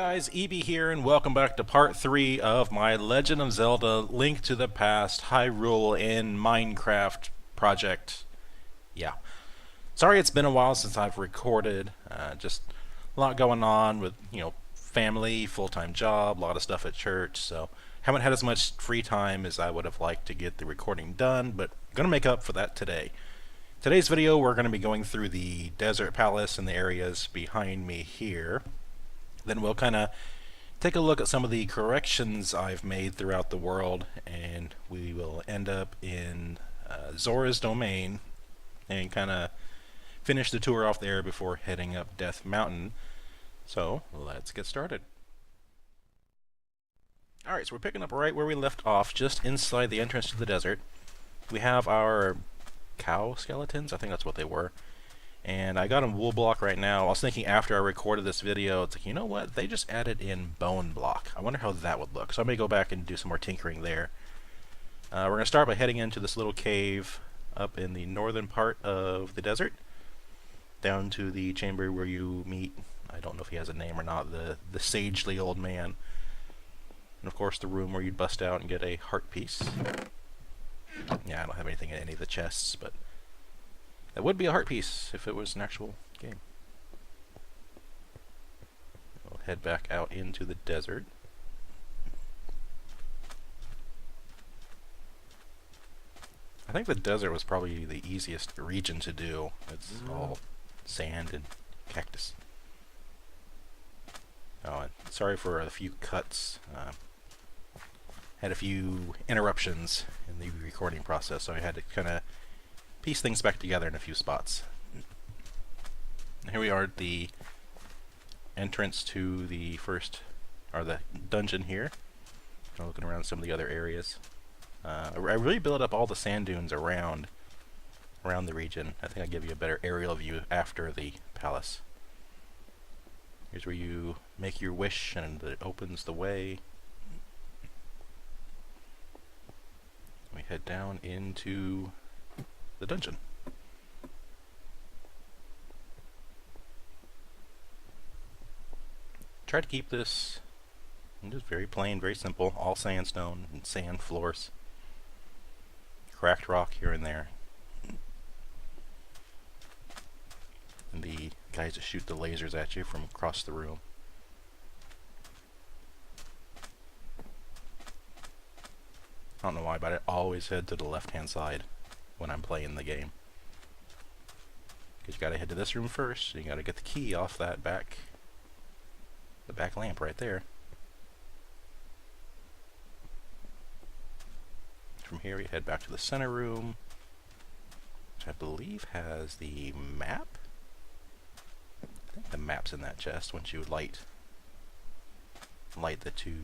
guys, EB here, and welcome back to part 3 of my Legend of Zelda Link to the Past Hyrule in Minecraft project. Yeah. Sorry it's been a while since I've recorded. Just a lot going on with, family, full-time job, a lot of stuff at church, so haven't had as much free time as I would have liked to get the recording done, but gonna make up for that today. Today's video, we're going to be going through the Desert Palace and the areas behind me here. Then we'll kind of take a look at some of the corrections I've made throughout the world, and we will end up in Zoras Domain and kind of finish the tour off there before heading up Death Mountain. So, let's get started. Alright, so we're picking up right where we left off, just inside the entrance to the desert. We have our cow skeletons, I think that's what they were. And I got them wool block right now. I was thinking after I recorded this video, it's like, you know what? They just added in bone block. I wonder how that would look. So I'm going to go back and do some more tinkering there. We're going to start by heading into this little cave up in the northern part of the desert. Down to the chamber where you meet, I don't know if he has a name or not, the sagely old man. And of course the room where you'd bust out and get a heart piece. Yeah, I don't have anything in any of the chests, but that would be a heart piece if it was an actual game. We'll head back out into the desert. I think the desert was probably the easiest region to do. It's all sand and cactus. Oh, and sorry for a few cuts. Had a few interruptions in the recording process, so I had to kind of piece things back together in a few spots. And here we are at the entrance to the first, or the dungeon here. I'm looking around some of the other areas. I really built up all the sand dunes around the region. I think I'll give you a better aerial view after the palace. Here's where you make your wish and it opens the way. We head down into the dungeon. Try to keep this just very plain, very simple, all sandstone and sand floors. Cracked rock here and there. And the guys that shoot the lasers at you from across the room. I don't know why, but I always head to the left-hand side when I'm playing the game. Because you gotta head to this room first, so you gotta get the key off that the back lamp right there. From here we head back to the center room, which I believe has the map. I think the map's in that chest once you light the two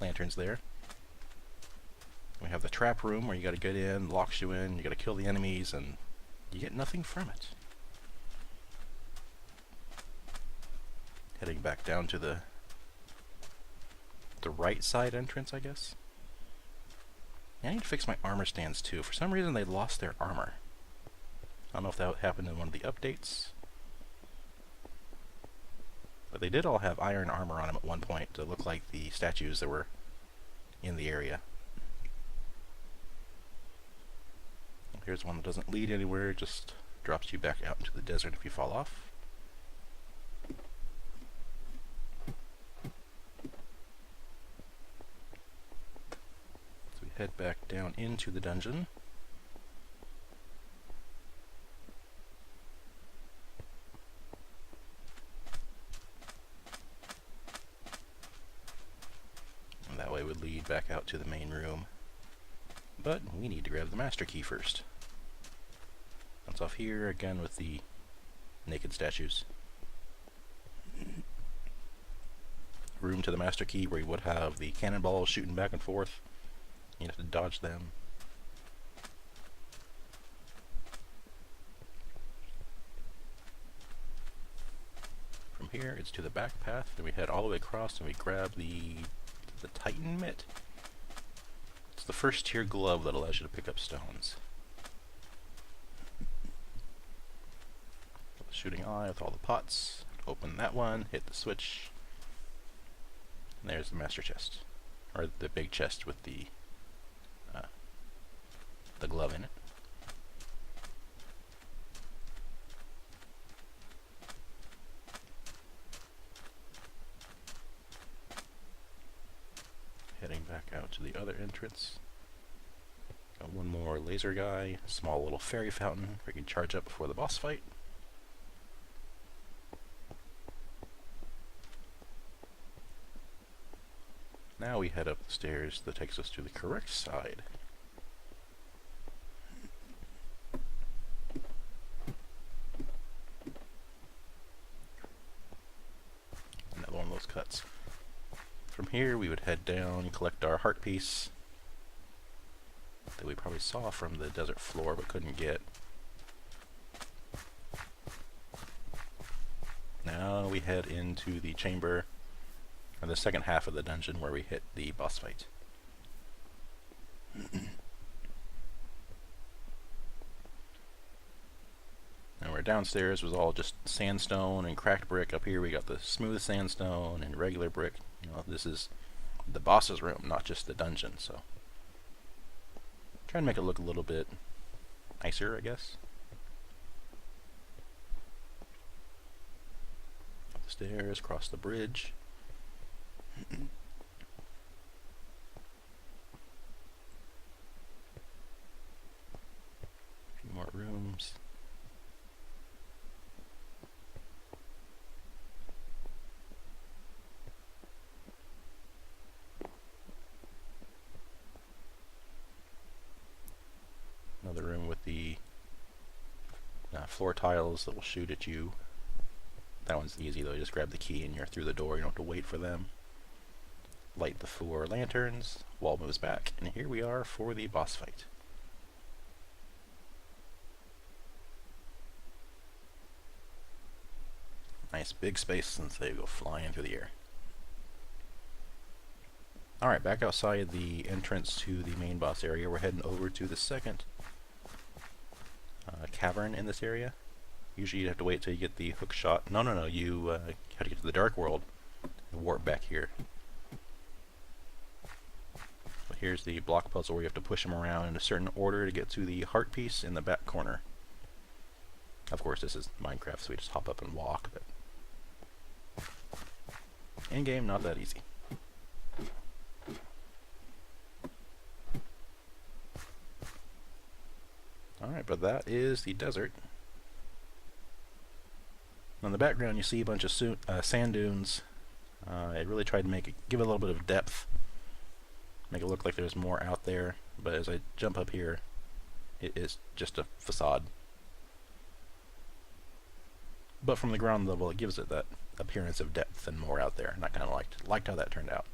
lanterns there. We have the trap room where you gotta get in, locks you in, you gotta kill the enemies, and you get nothing from it. Heading back down to the right side entrance, I guess. Yeah, I need to fix my armor stands too. For some reason they lost their armor. I don't know if that happened in one of the updates. But they did all have iron armor on them at one point to look like the statues that were in the area. Here's one that doesn't lead anywhere, just drops you back out into the desert if you fall off. So we head back down into the dungeon. And that way would lead back out to the main room. But we need to grab the master key first. That's off here again with the naked statues. Room to the master key where you would have the cannonballs shooting back and forth. You have to dodge them. From here it's to the back path, and we head all the way across and we grab the Titan Mitt. It's the first tier glove that allows you to pick up stones. Shooting eye with all the pots. Open that one, hit the switch, And there's the master chest, or the big chest with the glove in it. Heading back out to the other entrance. Got one more laser guy, small little fairy fountain where you can charge up before the boss fight. Now we head up the stairs that takes us to the correct side. Another one of those cuts. From here we would head down, collect our heart piece that we probably saw from the desert floor but couldn't get. Now we head into the chamber, or the second half of the dungeon where we hit the boss fight. And we're downstairs was all just sandstone and cracked brick. Up here we got the smooth sandstone and regular brick. You know, this is the boss's room, not just the dungeon, so try and make it look a little bit nicer, I guess. Up the stairs, cross the bridge. A few more rooms. Another room with the floor tiles that will shoot at you. That one's easy though, you just grab the key and you're through the door, you don't have to wait for them. Light the 4 lanterns, wall moves back, and here we are for the boss fight. Nice big space since they go flying through the air. Alright, back outside the entrance to the main boss area, we're heading over to the second cavern in this area. Usually you'd have to wait till you get the hook shot. No, you have to get to the dark world and warp back here. But here's the block puzzle where you have to push them around in a certain order to get to the heart piece in the back corner. Of course, this is Minecraft, so we just hop up and walk, but in-game, not that easy. Alright, but that is the desert. In the background you see a bunch of sand dunes. I really tried to give it a little bit of depth. Make it look like there's more out there, but as I jump up here, it is just a facade. But from the ground level it gives it that appearance of depth and more out there, and I kind of liked how that turned out.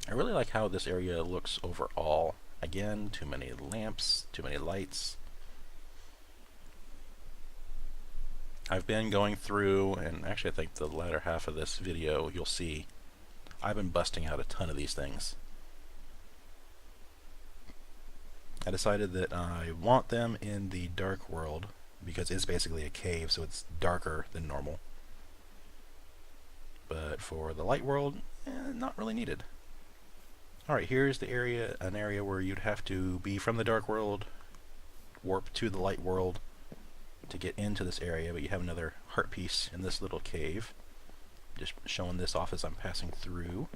I really like how this area looks overall. Again, too many lamps, too many lights. I've been going through, and actually I think the latter half of this video you'll see, I've been busting out a ton of these things. I decided that I want them in the dark world because it's basically a cave, so it's darker than normal. But for the light world, not really needed. Alright, here's the area, an area where you'd have to be from the dark world, warp to the light world to get into this area, but you have another heart piece in this little cave. Just showing this off as I'm passing through.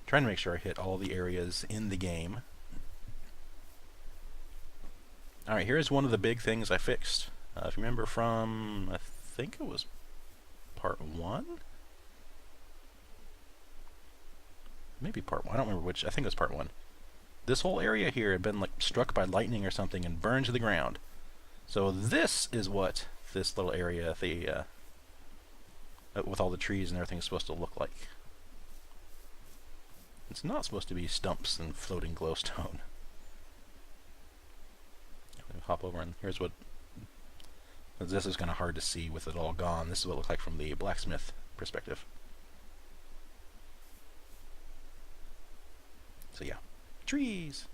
Trying to make sure I hit all the areas in the game. Alright, here's one of the big things I fixed. If you remember from, I think it was part 1? Maybe part 1, I don't remember which, I think it was part 1. This whole area here had been like struck by lightning or something and burned to the ground. So this is what this little area, with all the trees and everything, is supposed to look like. It's not supposed to be stumps and floating glowstone. Hop over, and here's what, this is kind of hard to see with it all gone. This is what it looks like from the blacksmith perspective. So yeah, trees.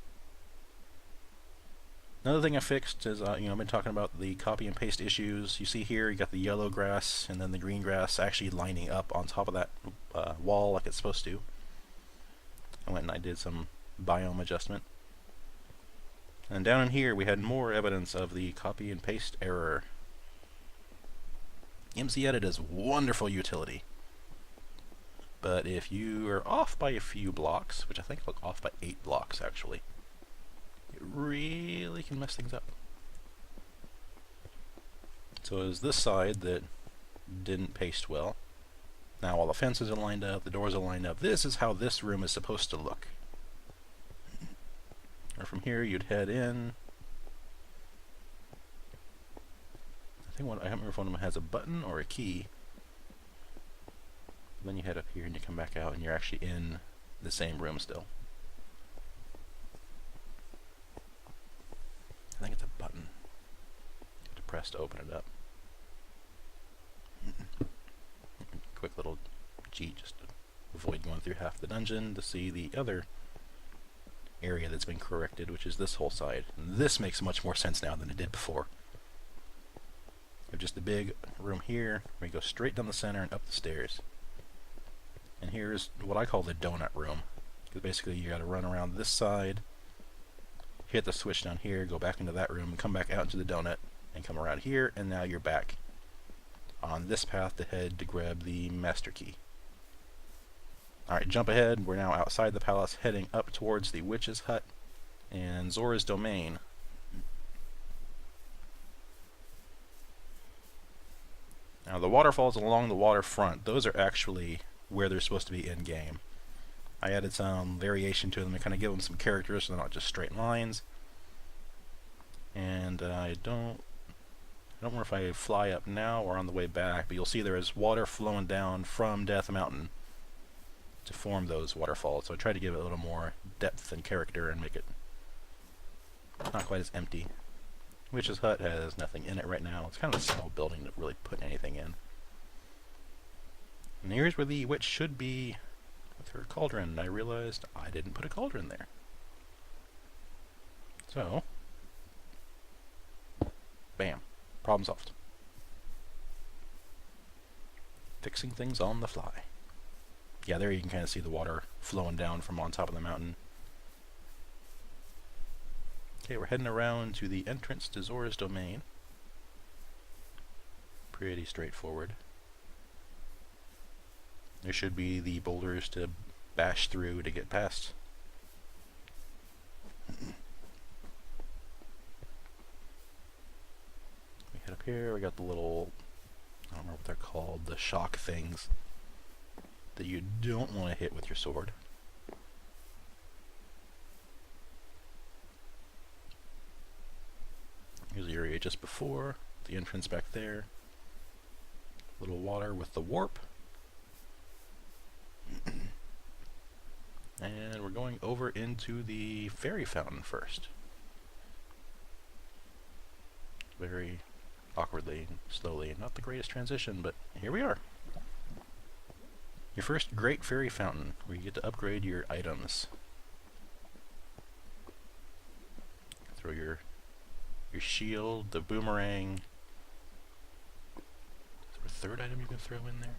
Another thing I fixed is, I've been talking about the copy and paste issues. You see here, you got the yellow grass and then the green grass actually lining up on top of that wall like it's supposed to. I went and I did some biome adjustment. And down in here, we had more evidence of the copy and paste error. MCEdit is wonderful utility. But if you are off by a few blocks, which I think look off by 8 blocks actually, it really can mess things up. So it was this side that didn't paste well. Now all the fences are lined up, the doors are lined up. This is how this room is supposed to look. Or from here you'd head in. I can't remember if one of them has a button or a key. Then you head up here and you come back out and you're actually in the same room still. I think it's a button. You have to press to open it up. Quick little cheat just to avoid going through half the dungeon to see the other area that's been corrected, which is this whole side. And this makes much more sense now than it did before. You have just a big room here where you go straight down the center and up the stairs. And here's what I call the donut room. Because basically you gotta run around this side, hit the switch down here, go back into that room, and come back out into the donut, and come around here, and now you're back on this path to head to grab the master key. Alright, jump ahead. We're now outside the palace, heading up towards the witch's hut and Zora's Domain. Now the waterfalls along the waterfront, those are actually where they're supposed to be in-game. I added some variation to them to kind of give them some characters so they're not just straight lines. And I don't remember if I fly up now or on the way back, but you'll see there is water flowing down from Death Mountain to form those waterfalls. So I tried to give it a little more depth and character and make it not quite as empty. Witch's Hut has nothing in it right now. It's kind of a small building to really put anything in. And here's where the witch should be with her cauldron. I realized I didn't put a cauldron there. So, bam. Problem solved. Fixing things on the fly. Yeah, there you can kind of see the water flowing down from on top of the mountain. Okay, we're heading around to the entrance to Zora's Domain. Pretty straightforward. There should be the boulders to bash through to get past. We head up here, we got the little, I don't remember what they're called, the shock things that you don't want to hit with your sword. Here's the area just before, the entrance back there. Little water with the warp. And we're going over into the fairy fountain first. Very awkwardly and slowly. Not the greatest transition, but here we are. Your first great fairy fountain, where you get to upgrade your items. Throw your shield, the boomerang. Is there a third item you can throw in there?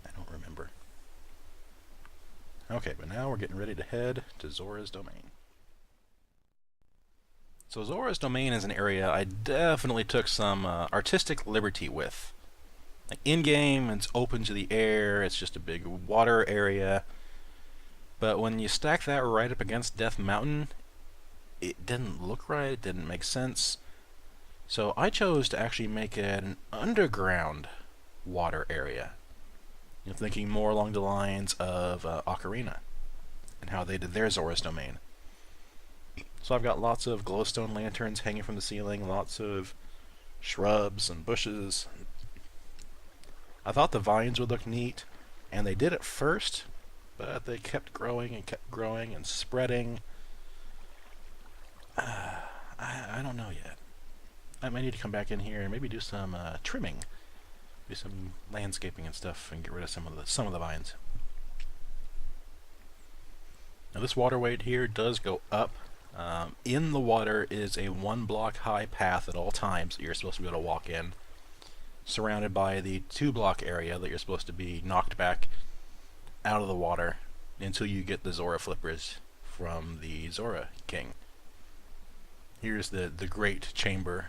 I don't remember. Okay, but now we're getting ready to head to Zora's Domain. So Zora's Domain is an area I definitely took some artistic liberty with. Like in-game, it's open to the air, it's just a big water area. But when you stack that right up against Death Mountain, it didn't look right, it didn't make sense. So I chose to actually make it an underground water area. You know, thinking more along the lines of Ocarina and how they did their Zora's Domain. So I've got lots of glowstone lanterns hanging from the ceiling, lots of shrubs and bushes. I thought the vines would look neat, and they did at first, but they kept growing and spreading. I don't know yet. I might need to come back in here and maybe do some trimming, do some landscaping and stuff, and get rid of some of the vines. Now this waterway here does go up. In the water is a 1 block high path at all times that you're supposed to be able to walk in, surrounded by the 2 block area that you're supposed to be knocked back out of the water until you get the Zora flippers from the Zora King. Here's the great chamber.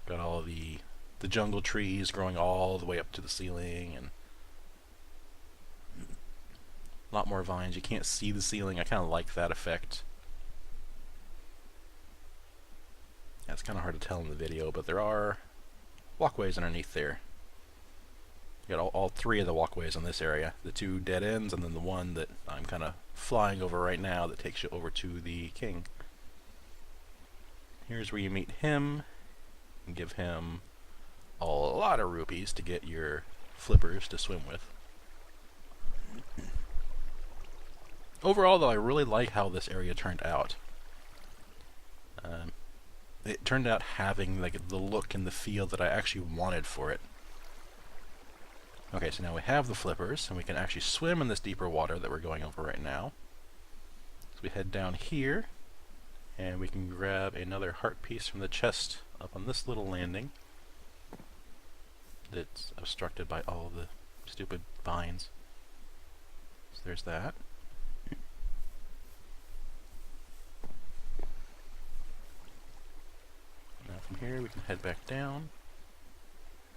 Got all the jungle trees growing all the way up to the ceiling, and a lot more vines. You can't see the ceiling. I kind of like that effect. Yeah, it's kind of hard to tell in the video, but there are walkways underneath there. You got all 3 of the walkways in this area. The 2 dead ends, and then the one that I'm kind of flying over right now that takes you over to the king. Here's where you meet him and give him a lot of rupees to get your flippers to swim with. Overall, though, I really like how this area turned out. It turned out having like the look and the feel that I actually wanted for it. Okay, so now we have the flippers, and we can actually swim in this deeper water that we're going over right now. So we head down here, and we can grab another heart piece from the chest up on this little landing that's obstructed by all the stupid vines. So there's that. Now from here we can head back down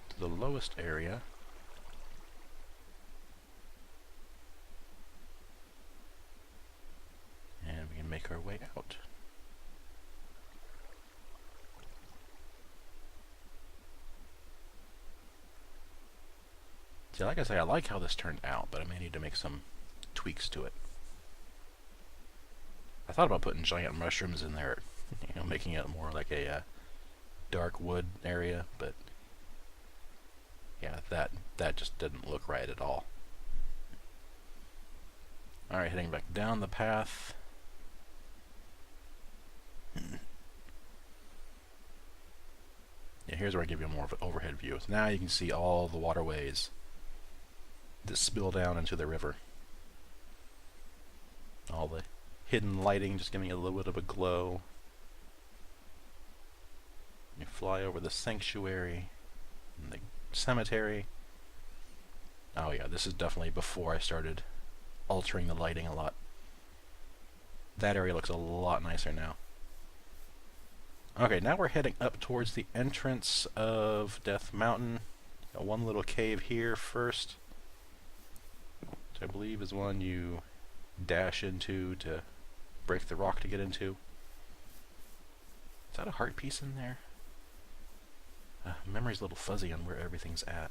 to the lowest area. And we can make our way out. See, like I say, I like how this turned out, but I may need to make some tweaks to it. I thought about putting giant mushrooms in there, you know, making it more like a dark wood area, but yeah, that just didn't look right at all. Alright, heading back down the path. Yeah, here's where I give you more of an overhead view. So now you can see all the waterways that spill down into the river. All the hidden lighting just giving it a little bit of a glow. You fly over the sanctuary and the cemetery. Oh yeah, this is definitely before I started altering the lighting a lot. That area looks a lot nicer now. Okay, now we're heading up towards the entrance of Death Mountain. Got one little cave here first, which I believe is one you dash into to break the rock to get into. Is that a heart piece in there? Memory's a little fuzzy on where everything's at.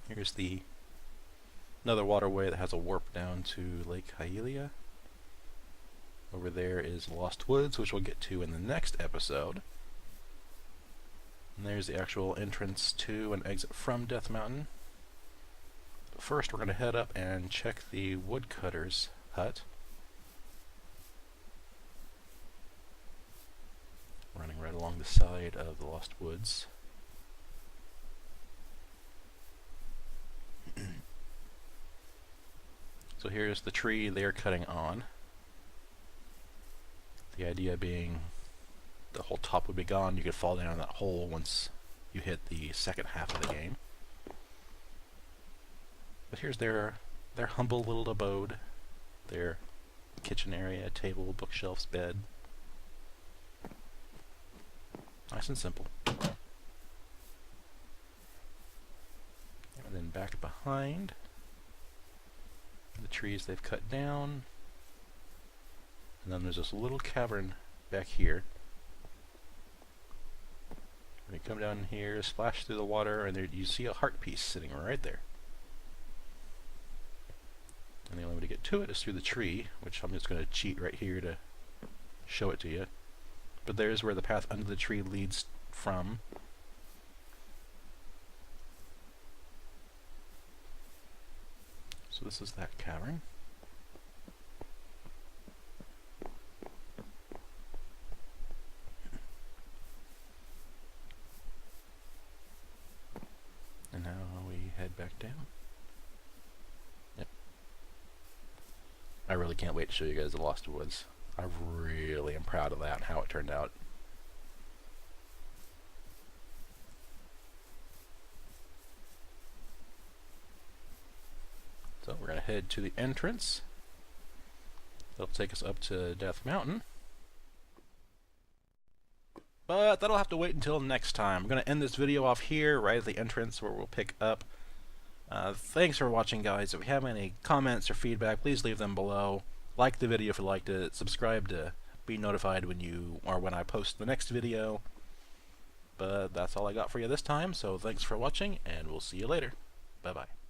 Here's another waterway that has a warp down to Lake Hylia. Over there is Lost Woods, which we'll get to in the next episode. And there's the actual entrance to and exit from Death Mountain. But first, we're going to head up and check the woodcutter's hut. Running right along the side of the Lost Woods. So here's the tree they're cutting on. The idea being the whole top would be gone. You could fall down that hole once you hit the second half of the game. But here's their humble little abode. Their kitchen area, table, bookshelves, bed. Nice and simple. And then back behind the trees they've cut down. And then there's this little cavern back here. When you come down here, splash through the water, and there you see a heart piece sitting right there. And the only way to get to it is through the tree, which I'm just going to cheat right here to show it to you. But there's where the path under the tree leads from. So this is that cavern. And now we head back down. I really can't wait to show you guys the Lost Woods. I really am proud of that and how it turned out. So we're going to head to the entrance. That'll take us up to Death Mountain. But that'll have to wait until next time. I'm going to end this video off here, right at the entrance, where we'll pick up. Thanks for watching, guys. If you have any comments or feedback, please leave them below. Like the video if you liked it. Subscribe to be notified when I post the next video. But that's all I got for you this time, so thanks for watching, and we'll see you later. Bye-bye.